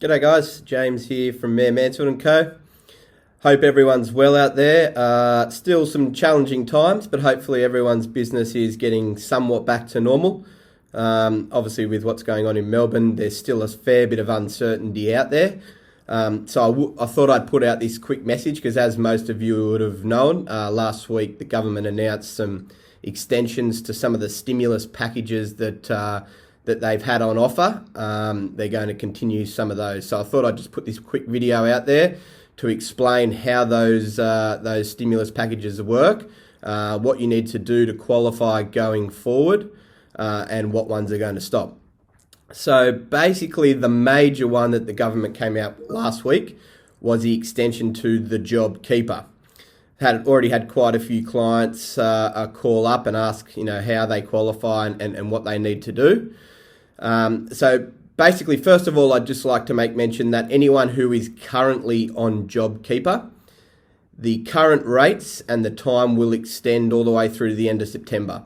G'day guys, James here from Mayor Mansfield & Co. Hope everyone's well out there. Still some challenging times, but hopefully everyone's business is getting somewhat back to normal. Obviously with what's going on in Melbourne, there's still a fair bit of uncertainty out there. So I thought I'd put out this quick message because as most of you would have known, last week the government announced some extensions to some of the stimulus packages that they've had on offer. They're going to continue some of those. So I thought I'd just put this quick video out there to explain how those stimulus packages work, what you need to do to qualify going forward, and what ones are going to stop. So basically the major one that the government came out last week was the extension to the JobKeeper. Already had quite a few clients call up and ask, how they qualify and what they need to do. So basically, first of all, I'd just like to make mention that anyone who is currently on JobKeeper, the current rates and the time will extend all the way through to the end of September.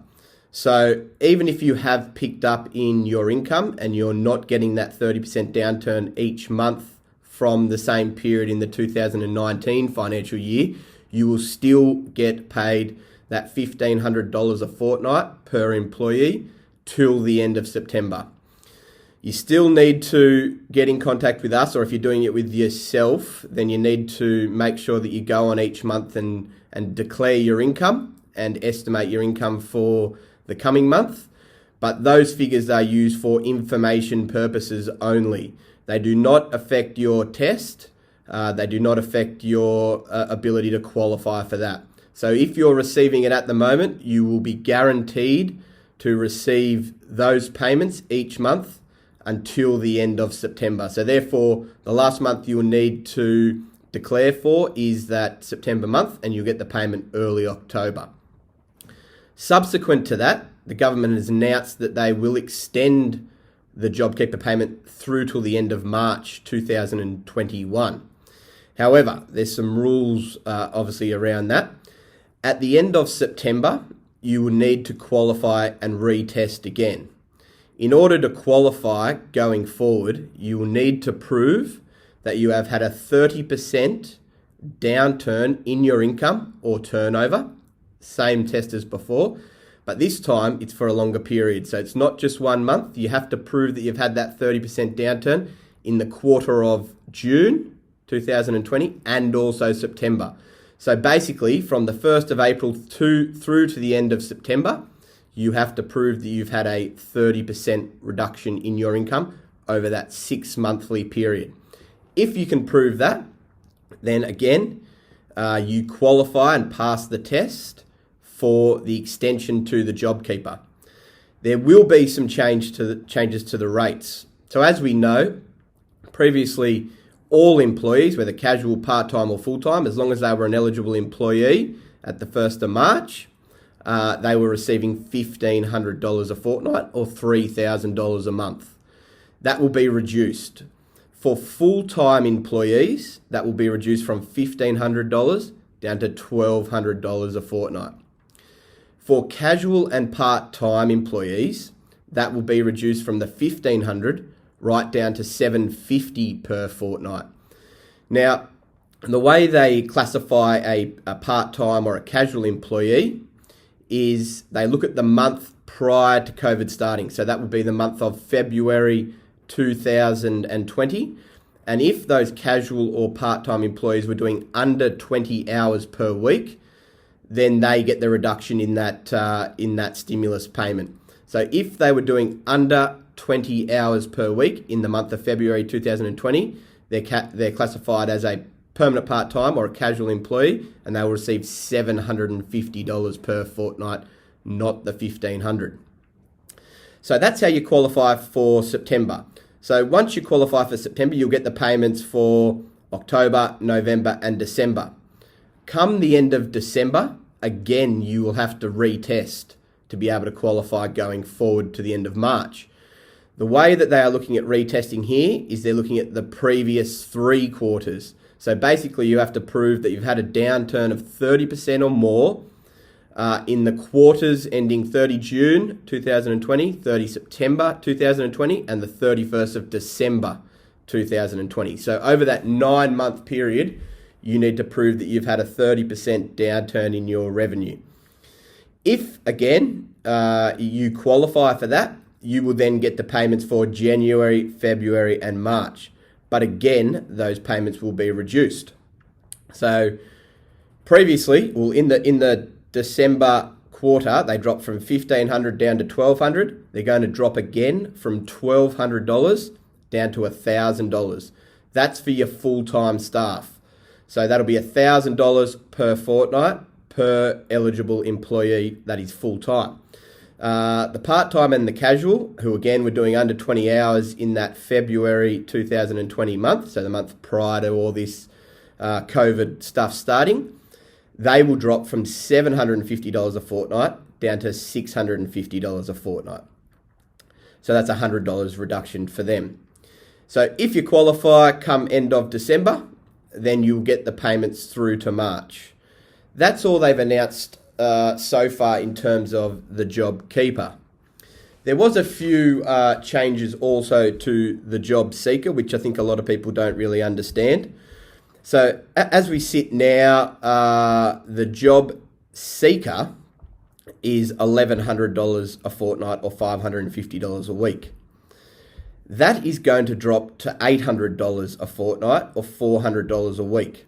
So even if you have picked up in your income and you're not getting that 30% downturn each month from the same period in the 2019 financial year, you will still get paid that $1,500 a fortnight per employee till the end of September. You still need to get in contact with us, or if you're doing it with yourself, then you need to make sure that you go on each month and declare your income and estimate your income for the coming month. But those figures are used for information purposes only. They do not affect your test. They do not affect your ability to qualify for that. So if you're receiving it at the moment, you will be guaranteed to receive those payments each month until the end of September. So therefore, the last month you'll need to declare for is that September month, and you'll get the payment early October. Subsequent to that, the government has announced that they will extend the JobKeeper payment through till the end of March 2021. However, there's some rules obviously around that. At the end of September, you will need to qualify and retest again. In order to qualify going forward, you will need to prove that you have had a 30% downturn in your income or turnover, same test as before, but this time it's for a longer period. So it's not just 1 month. You have to prove that you've had that 30% downturn in the quarter of June 2020 and also September. So basically from the 1st of April through to the end of September, you have to prove that you've had a 30% reduction in your income over that 6 monthly period. If you can prove that, then again, you qualify and pass the test for the extension to the JobKeeper. There will be some changes to the rates. So as we know, previously all employees, whether casual, part-time or full-time, as long as they were an eligible employee at the 1st of March, they were receiving $1,500 a fortnight or $3,000 a month. That will be reduced. For full-time employees, that will be reduced from $1,500 down to $1,200 a fortnight. For casual and part-time employees, that will be reduced from the $1,500 right down to $750 per fortnight. Now, the way they classify a part-time or a casual employee is they look at the month prior to COVID starting. So that would be the month of February 2020. And if those casual or part-time employees were doing under 20 hours per week, then they get the reduction in that stimulus payment. So if they were doing under 20 hours per week in the month of February 2020, they're classified as a permanent part-time or a casual employee, and they will receive $750 per fortnight, not the $1,500. So that's how you qualify for September. So once you qualify for September, you'll get the payments for October, November and December. Come the end of December, again, you will have to retest to be able to qualify going forward to the end of March. The way that they are looking at retesting here is they're looking at the previous 3 quarters. So basically you have to prove that you've had a downturn of 30% or more in the quarters ending 30 June 2020, 30 September 2020 and the 31st of December 2020. So over that 9-month period, you need to prove that you've had a 30% downturn in your revenue. If, again, you qualify for that, you will then get the payments for January, February, and March. But again, those payments will be reduced. So previously, well, in the December quarter, they dropped from $1,500 down to $1,200. They're going to drop again from $1,200 down to $1,000. That's for your full-time staff. So that'll be $1,000 per fortnight per eligible employee that is full-time. The part-time and the casual, who again were doing under 20 hours in that February 2020 month, so the month prior to all this COVID stuff starting, they will drop from $750 a fortnight down to $650 a fortnight. So that's a $100 reduction for them. So if you qualify come end of December, then you'll get the payments through to March. That's all they've announced so far in terms of the JobKeeper. There was a few changes also to the JobSeeker, which I think a lot of people don't really understand. So as we sit now, the JobSeeker is $1,100 a fortnight or $550 a week. That is going to drop to $800 a fortnight or $400 a week.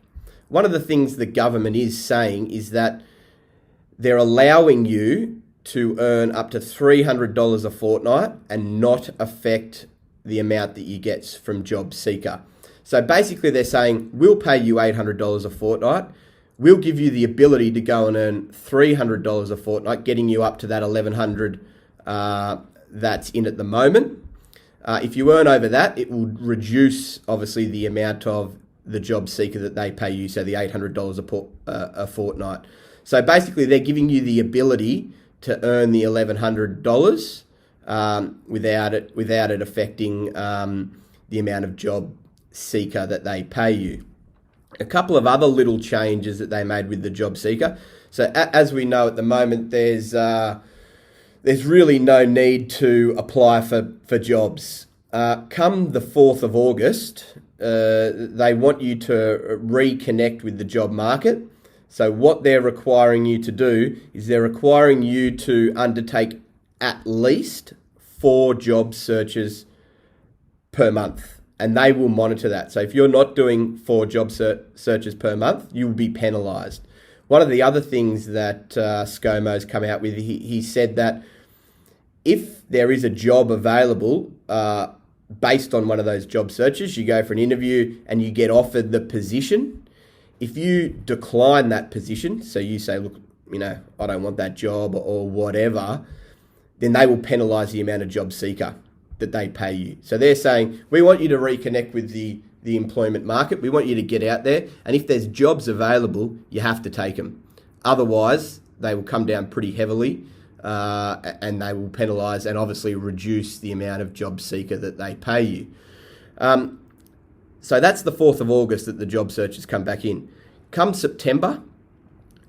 One of the things the government is saying is that they're allowing you to earn up to $300 a fortnight and not affect the amount that you get from JobSeeker. So basically they're saying, we'll pay you $800 a fortnight. We'll give you the ability to go and earn $300 a fortnight, getting you up to that $1,100 that's in at the moment. If you earn over that, it will reduce, obviously, the amount of the JobSeeker that they pay you, so the $800 a fortnight. So basically, they're giving you the ability to earn the $1,100 without it affecting the amount of JobSeeker that they pay you. A couple of other little changes that they made with the JobSeeker. So as we know at the moment, there's really no need to apply for jobs. Come the 4th of August, they want you to reconnect with the job market. So what they're requiring you to do is they're requiring you to undertake at least 4 job searches per month. And they will monitor that. So if you're not doing 4 job searches per month, you will be penalised. One of the other things that ScoMo's come out with, he said that if there is a job available based on one of those job searches, you go for an interview and you get offered the position. If you decline that position, so you say, look, I don't want that job or whatever, then they will penalise the amount of JobSeeker that they pay you. So they're saying, we want you to reconnect with the employment market. We want you to get out there. And if there's jobs available, you have to take them. Otherwise, they will come down pretty heavily and they will penalise and obviously reduce the amount of JobSeeker that they pay you. So that's the 4th of August that the job searches come back in. Come September,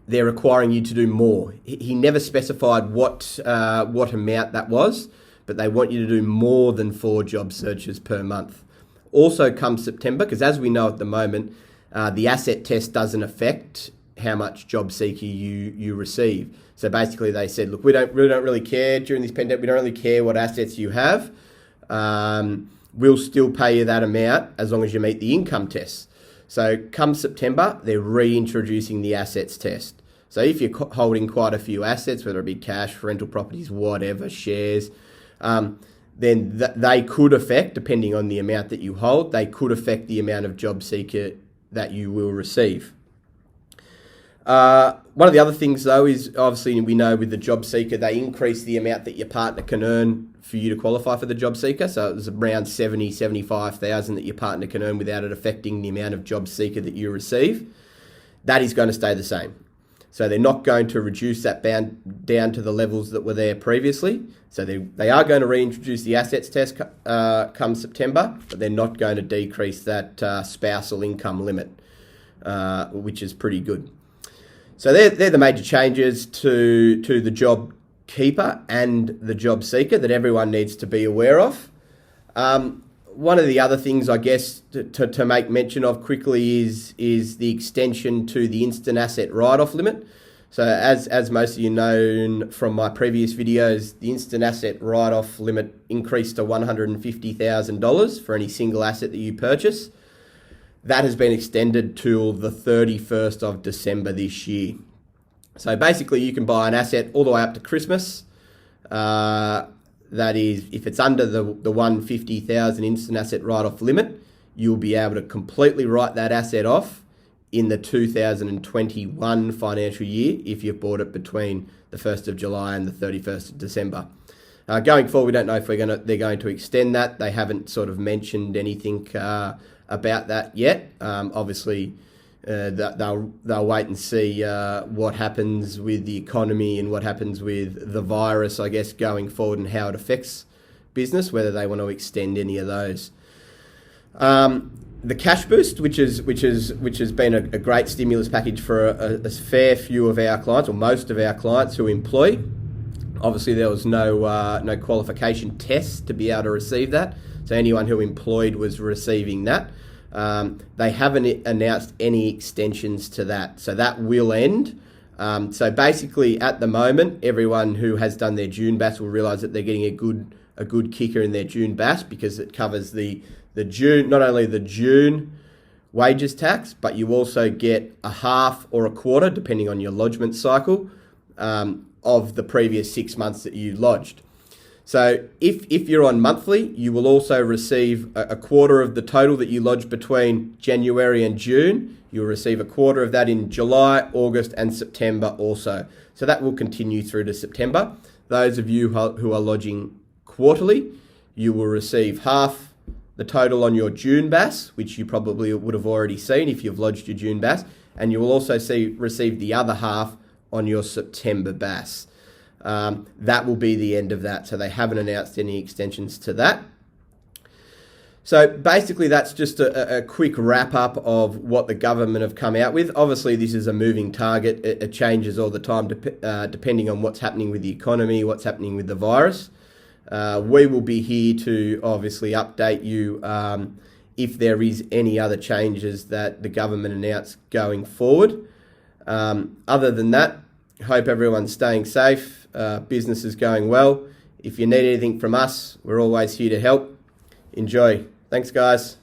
they're requiring you to do more. He never specified what amount that was, but they want you to do more than 4 job searches per month. Also come September, because as we know at the moment, the asset test doesn't affect how much JobSeeker you receive. So basically they said, look, we don't really care during this pandemic, we don't really care what assets you have. We'll still pay you that amount as long as you meet the income test. So come September, they're reintroducing the assets test. So if you're holding quite a few assets, whether it be cash, rental properties, whatever, shares, then they could affect, depending on the amount that you hold, they could affect the amount of JobSeeker that you will receive. One of the other things, though, is obviously we know with the JobSeeker, they increase the amount that your partner can earn for you to qualify for the JobSeeker. So it was around $75,000 that your partner can earn without it affecting the amount of JobSeeker that you receive. That is going to stay the same. So they're not going to reduce that down to the levels that were there previously. So they are going to reintroduce the assets test come September, but they're not going to decrease that spousal income limit, which is pretty good. So they're the major changes to the JobKeeper and the JobSeeker that everyone needs to be aware of. one of the other things, I guess, to make mention of quickly is the extension to the instant asset write-off limit. So as most of you know from my previous videos, the instant asset write-off limit increased to $150,000 for any single asset that you purchase. That has been extended till the 31st of December this year. So basically you can buy an asset all the way up to Christmas. That is, if it's under the 150,000 instant asset write-off limit, you'll be able to completely write that asset off in the 2021 financial year if you've bought it between the 1st of July and the 31st of December. Going forward, we don't know if they're going to extend that. They haven't sort of mentioned anything about that yet. Obviously, they'll wait and see what happens with the economy and what happens with the virus, I guess, going forward and how it affects business, whether they want to extend any of those. The cash boost, which has been a great stimulus package for a fair few of our clients, or most of our clients who employ. Obviously, there was no qualification test to be able to receive that, so anyone who employed was receiving that. They haven't announced any extensions to that, so that will end. So basically, at the moment, everyone who has done their June BAS will realise that they're getting a good kicker in their June BAS, because it covers the June, not only the June wages tax, but you also get a half or a quarter, depending on your lodgement cycle, of the previous 6 months that you lodged. So if you're on monthly, you will also receive a quarter of the total that you lodged between January and June. You'll receive a quarter of that in July, August and September also. So that will continue through to September. Those of you who are lodging quarterly, you will receive half the total on your June BAS, which you probably would have already seen if you've lodged your June BAS, and you will also receive the other half on your September BAS. That will be the end of that, so they haven't announced any extensions to that. So basically that's just a quick wrap up of what the government have come out with. Obviously this is a moving target. It changes all the time depending on what's happening with the economy, what's happening with the virus. We will be here to obviously update you if there is any other changes that the government announce going forward. Other than that, hope everyone's staying safe, business is going well. If you need anything from us, we're always here to help. Enjoy. Thanks, guys.